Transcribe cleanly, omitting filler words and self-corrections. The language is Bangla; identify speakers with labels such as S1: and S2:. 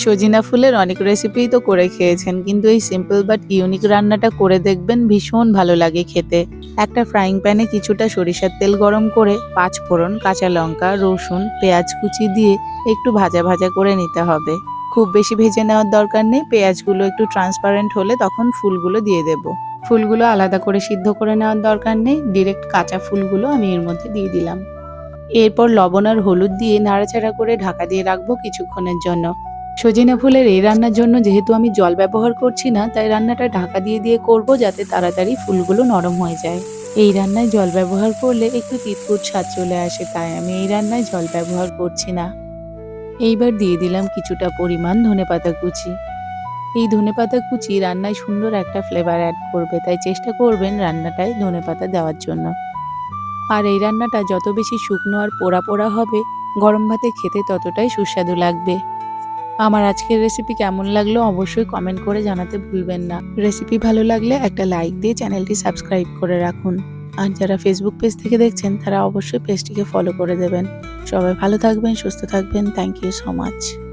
S1: সজিনা ফুলের অনেক রেসিপিই তো করে খেয়েছেন, কিন্তু এই সিম্পল বাট ইউনিক রান্নাটা করে দেখবেন, ভীষণ ভালো লাগে খেতে। একটা ফ্রাইং প্যানে কিছুটা সরিষার তেল গরম করে 5 ফোড়ন, কাঁচা লঙ্কা, রসুন, পেঁয়াজ কুচি দিয়ে একটু ভাজা ভাজা করে নিতে হবে। খুব বেশি ভেজে নেওয়ার দরকার নেই, পেঁয়াজগুলো একটু ট্রান্সপারেন্ট হলে তখন ফুলগুলো দিয়ে দেব। ফুলগুলো আলাদা করে সিদ্ধ করে নেওয়ার দরকার নেই, ডিরেক্ট কাঁচা ফুলগুলো আমি এর মধ্যে দিয়ে দিলাম। এরপর লবণ আর হলুদ দিয়ে নাড়াচাড়া করে ঢাকা দিয়ে রাখবো কিছুক্ষণের জন্য। সজিনা ফুলের এই রান্নার জন্য যেহেতু আমি জল ব্যবহার করছি না, তাই রান্নাটা ঢাকা দিয়ে দিয়ে করব, যাতে তাড়াতাড়ি ফুলগুলো নরম হয়ে যায়। এই রান্নায় জল ব্যবহার করলে একটু তিতকুট স্বাদ চলে আসে, তাই আমি এই রান্নায় জল ব্যবহার করছি না। এইবার দিয়ে দিলাম কিছুটা পরিমাণ ধনেপাতা কুচি। এই ধনেপাতা কুচি রান্নায় সুন্দর একটা ফ্লেভার অ্যাড করবে, তাই চেষ্টা করবেন রান্নাটায় ধনেপাতা দেওয়ার জন্য। আর এই রান্নাটা যত বেশি শুকনো আর পোড়া পোড়া হবে, গরম ভাতে খেতে ততটাই সুস্বাদু লাগবে। আমার আজকের রেসিপি কেমন লাগলো অবশ্যই কমেন্ট করে জানাতে ভুলবেন না। রেসিপি ভালো লাগলে একটা লাইক দিয়ে চ্যানেলটি সাবস্ক্রাইব করে রাখুন। আর যারা ফেসবুক পেজ থেকে দেখছেন তারা অবশ্যই পেজটিকে ফলো করে দেবেন। সবাই ভালো থাকবেন, সুস্থ থাকবেন। Thank you so much.